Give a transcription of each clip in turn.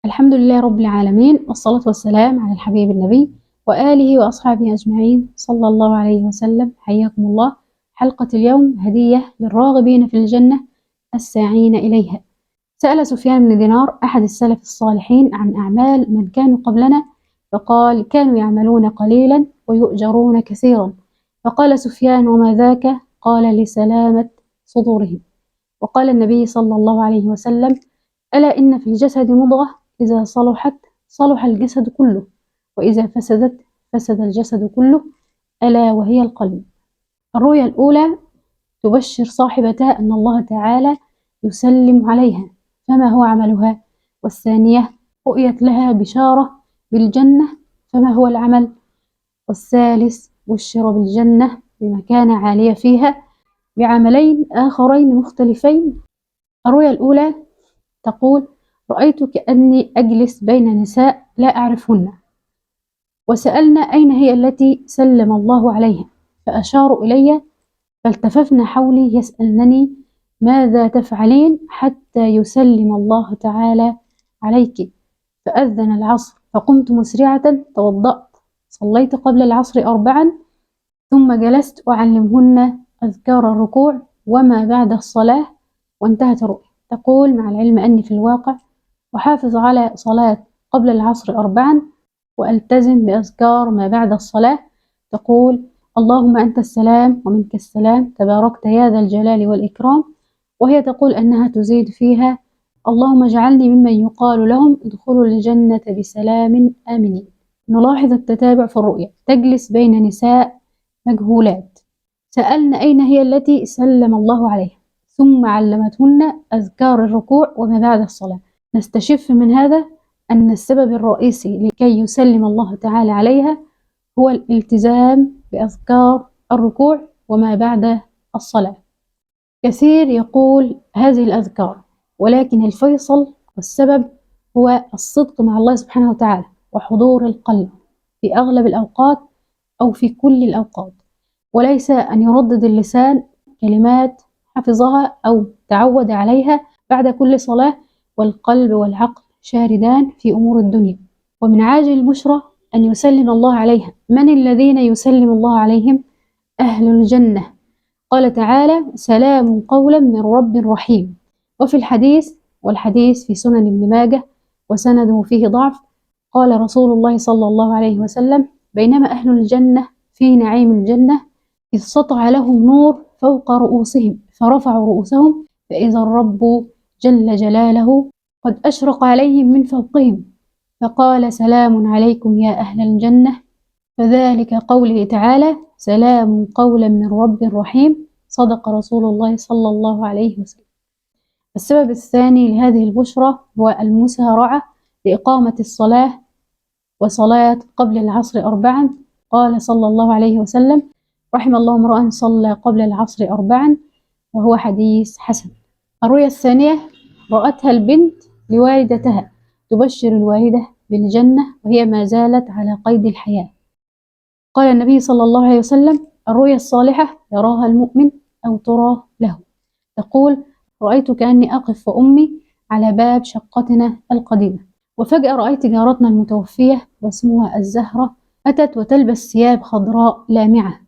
الحمد لله رب العالمين، والصلاة والسلام على الحبيب النبي وآله وأصحابه أجمعين صلى الله عليه وسلم. حياكم الله. حلقة اليوم هدية للراغبين في الجنة الساعين إليها. سأل سفيان بن دينار أحد السلف الصالحين عن أعمال من كانوا قبلنا، فقال: كانوا يعملون قليلا ويؤجرون كثيرا. فقال سفيان: وما ذاك؟ قال: لسلامة صدورهم. وقال النبي صلى الله عليه وسلم: ألا إن في الجسد مضغة إذا صلحت صلح الجسد كله، وإذا فسدت فسد الجسد كله، ألا وهي القلب. الرؤيا الأولى تبشر صاحبتها أن الله تعالى يسلم عليها، فما هو عملها؟ والثانية رؤيت لها بشارة بالجنة، فما هو العمل؟ والثالث بشر بالجنة بمكانة عالية فيها بعملين آخرين مختلفين. الرؤيا الأولى تقول: رأيت كأني أجلس بين نساء لا أعرفهن، وسألنا أين هي التي سلم الله عليها، فأشاروا إلي، فالتففن حولي يسألنني: ماذا تفعلين حتى يسلم الله تعالى عليك؟ فأذن العصر، فقمت مسرعة، توضأت، صليت قبل العصر 4، ثم جلست أعلمهن أذكار الركوع وما بعد الصلاة، وانتهت الرؤيا. تقول: مع العلم أني في الواقع أحافظ على صلاة قبل العصر 4، وألتزم بأذكار ما بعد الصلاة. تقول: اللهم أنت السلام ومنك السلام، تباركت يا ذا الجلال والإكرام. وهي تقول أنها تزيد فيها: اللهم اجعلني ممن يقال لهم ادخلوا الجنة بسلام آمنين. نلاحظ التتابع في الرؤيا. تجلس بين نساء مجهولات، سألنا أين هي التي سلم الله عليها، ثم علمتهن أذكار الركوع وما بعد الصلاة. نستشف من هذا أن السبب الرئيسي لكي يسلم الله تعالى عليها هو الالتزام بأذكار الركوع وما بعد الصلاة. كثير يقول هذه الأذكار، ولكن الفيصل والسبب هو الصدق مع الله سبحانه وتعالى وحضور القلب في أغلب الأوقات أو في كل الأوقات، وليس أن يردد اللسان كلمات حفظها أو تعود عليها بعد كل صلاة والقلب والعقل شاردان في أمور الدنيا. ومن عاجل البشرى أن يسلم الله عليها. من الذين يسلم الله عليهم؟ أهل الجنة. قال تعالى: سلام قولا من رب رحيم. وفي الحديث، والحديث في سنن ابن ماجه وسنده فيه ضعف، قال رسول الله صلى الله عليه وسلم: بينما أهل الجنة في نعيم الجنة إذ سطع لهم نور فوق رؤوسهم، فرفعوا رؤوسهم فإذا الرب جل جلاله قد أشرق عليهم من فوقهم، فقال: سلام عليكم يا أهل الجنة. فذلك قوله تعالى: سلام قولا من رب رحيم. صدق رسول الله صلى الله عليه وسلم. السبب الثاني لهذه البشرى هو المسارعة لإقامة الصلاة وصلاة قبل العصر 4. قال صلى الله عليه وسلم: رحم الله امرأ صلى قبل العصر 4، وهو حديث حسن. الرؤيا الثانية رأتها البنت لوالدتها، تبشر الوالدة بالجنة وهي ما زالت على قيد الحياة. قال النبي صلى الله عليه وسلم: الرؤيا الصالحة يراها المؤمن أو ترى له. تقول: رأيت كأني أقف وأمي على باب شقتنا القديمة، وفجأة رأيت جارتنا المتوفية واسمها الزهرة أتت وتلبس ثياب خضراء لامعة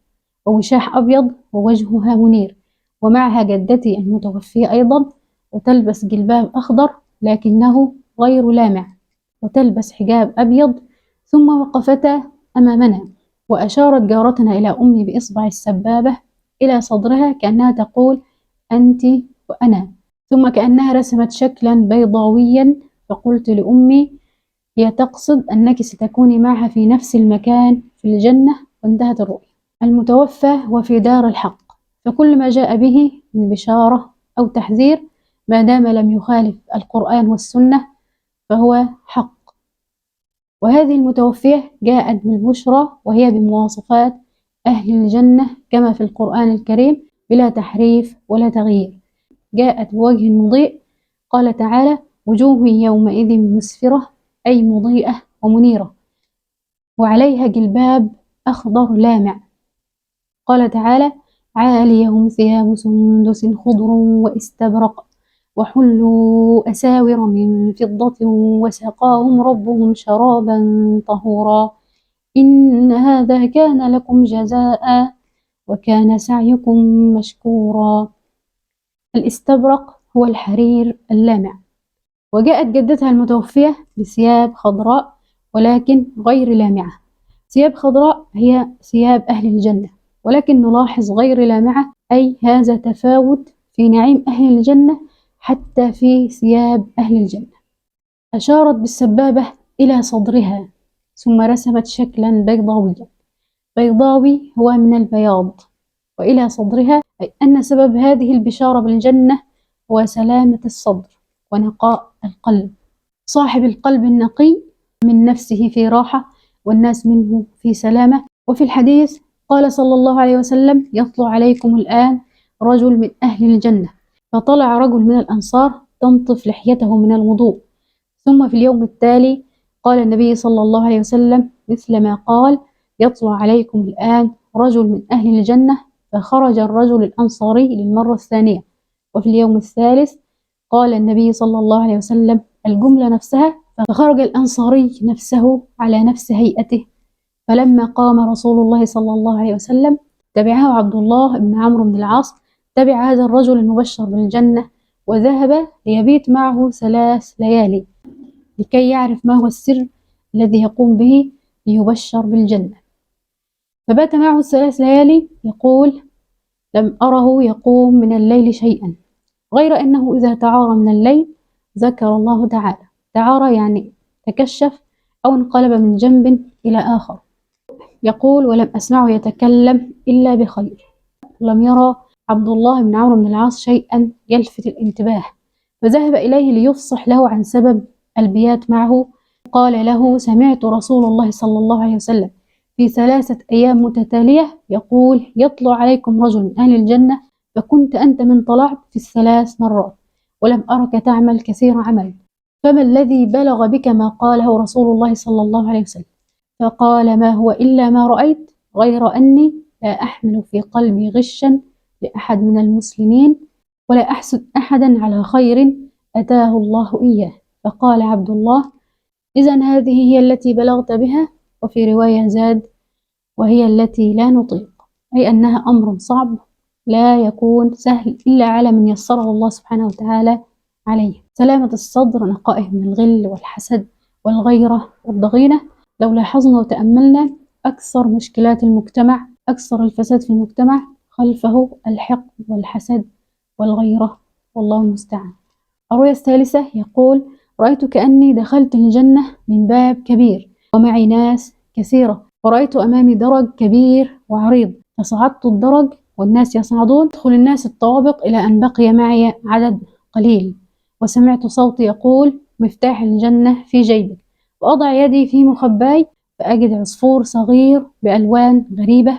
ووشاح أبيض ووجهها منير، ومعها جدتي المتوفية أيضا وتلبس جلباب أخضر لكنه غير لامع وتلبس حجاب أبيض. ثم وقفتا أمامنا، وأشارت جارتنا إلى أمي بإصبع السبابة إلى صدرها كأنها تقول: أنت وأنا. ثم كأنها رسمت شكلا بيضاويا، فقلت لأمي: هي تقصد أنك ستكوني معها في نفس المكان في الجنة. وانتهت الرؤيا. المتوفى وفي دار الحق، فكل ما جاء به من بشارة أو تحذير ما دام لم يخالف القرآن والسنة فهو حق. وهذه المتوفية جاءت بالبشرى وهي بمواصفات أهل الجنة كما في القرآن الكريم بلا تحريف ولا تغيير. جاءت بوجه مضيء. قال تعالى: وجوه يومئذ مسفرة، أي مضيئة ومنيرة، وعليها جلباب أخضر لامع. قال تعالى: عاليهم ثياب سندس خضر واستبرق، وحلوا أساور من فضة وسقاهم ربهم شرابا طهورا إن هذا كان لكم جزاء وكان سعيكم مشكورا. الاستبرق هو الحرير اللامع. وجاءت جدتها المتوفية بثياب خضراء ولكن غير لامعة. ثياب خضراء هي ثياب أهل الجنة، ولكن نلاحظ غير لامعة، أي هذا تفاوت في نعيم أهل الجنة حتى في ثياب أهل الجنة. أشارت بالسبابة إلى صدرها ثم رسمت شكلا بيضاويا. بيضاوي هو من البياض. وإلى صدرها، أي أن سبب هذه البشارة بالجنة هو سلامة الصدر ونقاء القلب. صاحب القلب النقي من نفسه في راحة والناس منه في سلامة. وفي الحديث قال صلى الله عليه وسلم: يطلع عليكم الآن رجل من أهل الجنة. فطلع رجل من الأنصار تنطف لحيته من الوضوء. ثم في اليوم التالي قال النبي صلى الله عليه وسلم مثل ما قال: يطلع عليكم الآن رجل من أهل الجنة. فخرج الرجل الأنصاري للمرة الثانية. وفي اليوم الثالث قال النبي صلى الله عليه وسلم الجملة نفسها، فخرج الأنصاري نفسه على نفس هيئته. فلما قام رسول الله صلى الله عليه وسلم تبعه عبد الله بن عمرو بن العاص، تبع هذا الرجل المبشر بالجنة وذهب ليبيت معه 3 ليالي لكي يعرف ما هو السر الذي يقوم به ليبشر بالجنة. فبات معه 3 ليالي. يقول: لم أره يقوم من الليل شيئا، غير أنه إذا تعارى من الليل ذكر الله تعالى. تعارى يعني تكشف أو انقلب من جنب إلى آخر. يقول: ولم أسمعه يتكلم إلا بخير. لم يرى عبد الله بن عمرو بن العاص شيئا يلفت الانتباه، فذهب إليه ليفصح له عن سبب البيات معه. قال له: سمعت رسول الله صلى الله عليه وسلم في 3 أيام متتالية يقول: يطلع عليكم رجل من أهل الجنة، فكنت أنت من طلعت في 3 مرات، ولم أرك تعمل كثير عمل، فما الذي بلغ بك ما قاله رسول الله صلى الله عليه وسلم؟ فقال: ما هو إلا ما رأيت، غير أني لا أحمل في قلبي غشا لأحد من المسلمين، ولا أحسد أحدا على خير أتاه الله إياه. فقال عبد الله: إذن هذه هي التي بلغت بها. وفي رواية زاد: وهي التي لا نطيق، أي أنها أمر صعب لا يكون سهل إلا على من يسره الله سبحانه وتعالى عليه. سلامة الصدر، نقائه من الغل والحسد والغيرة والضغينة. لو لاحظنا وتأملنا أكثر مشكلات المجتمع، أكثر الفساد في المجتمع خلفه الحقد والحسد والغيرة، والله المستعان. الرؤيا الثالثة يقول: رأيت كأني دخلت الجنة من باب كبير ومعي ناس كثيرة، ورأيت أمامي درج كبير وعريض، فصعدت الدرج والناس يصعدون، يدخل الناس الطوابق إلى أن بقي معي عدد قليل. وسمعت صوت يقول: مفتاح الجنة في جيبك. وأضع يدي في مخباي فأجد عصفور صغير بألوان غريبة،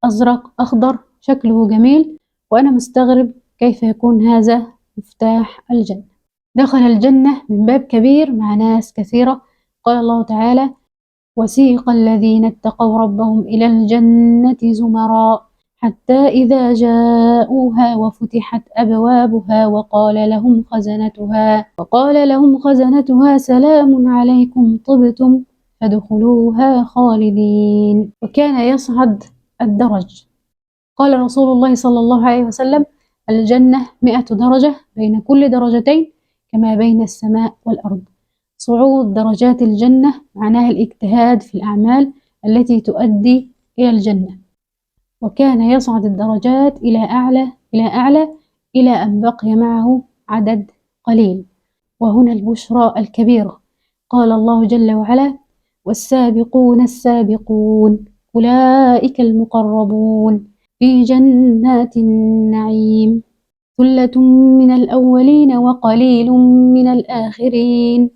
أزرق أخضر، شكله جميل، وأنا مستغرب كيف يكون هذا مفتاح الجنة. دخل الجنة من باب كبير مع ناس كثيرة. قال الله تعالى: وسيق الذين اتقوا ربهم إلى الجنة زمرا حتى إذا جاءوها وفتحت أبوابها وقال لهم خزنتها سلام عليكم طبتم فادخلوها خالدين. وكان يصعد الدرج. قال رسول الله صلى الله عليه وسلم: الجنة 100 درجة، بين كل درجتين كما بين السماء والأرض. صعود درجات الجنة معناها الاجتهاد في الأعمال التي تؤدي إلى الجنة. وكان يصعد الدرجات إلى أعلى إلى أعلى إلى أن بقي معه عدد قليل. وهنا البشرى الكبيرة. قال الله جل وعلا: والسابقون السابقون أولئك المقربون في جنات النعيم ثلة من الأولين وقليل من الآخرين.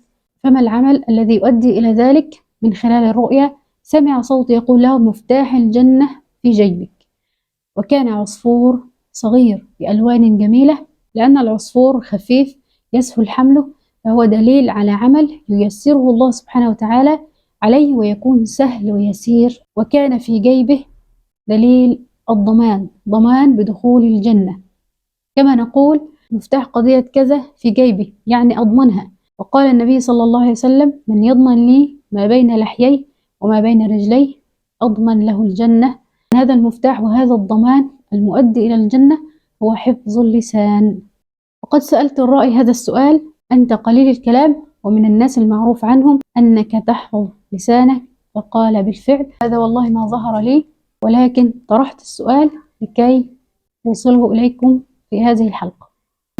فما العمل الذي يؤدي إلى ذلك؟ من خلال الرؤيا سمع صوت يقول له: مفتاح الجنة في جيبك. وكان عصفور صغير بألوان جميلة، لأن العصفور خفيف يسهل حمله، فهو دليل على عمل ييسره الله سبحانه وتعالى عليه ويكون سهل ويسير. وكان في جيبه دليل الضمان، ضمان بدخول الجنة. كما نقول مفتاح قضية كذا في جيبي، يعني أضمنها. وقال النبي صلى الله عليه وسلم: من يضمن لي ما بين لحييه وما بين رجليه أضمن له الجنة. هذا المفتاح وهذا الضمان المؤدي إلى الجنة هو حفظ اللسان. وقد سألت الرائي هذا السؤال: أنت قليل الكلام ومن الناس المعروف عنهم أنك تحفظ لسانك؟ فقال: بالفعل هذا والله ما ظهر لي، ولكن طرحت السؤال لكي أوصله إليكم في هذه الحلقة.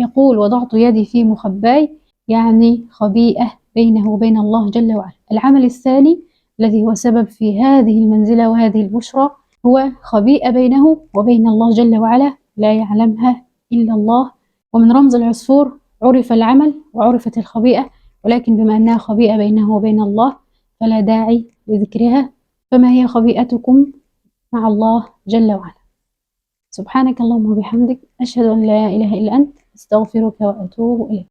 يقول: وضعت يدي في مخباي، يعني خبيئة بينه وبين الله جل وعلا. العمل الثاني الذي هو سبب في هذه المنزلة وهذه البشرى هو خبيئة بينه وبين الله جل وعلا لا يعلمها إلا الله. ومن رمز العصفور عرف العمل وعرفت الخبيئة، ولكن بما أنها خبيئة بينه وبين الله فلا داعي لذكرها. فما هي خبيئتكم مع الله جل وعلا؟ سبحانك اللهم وبحمدك، أشهد أن لا إله إلا أنت، أستغفرك وأتوب إليك.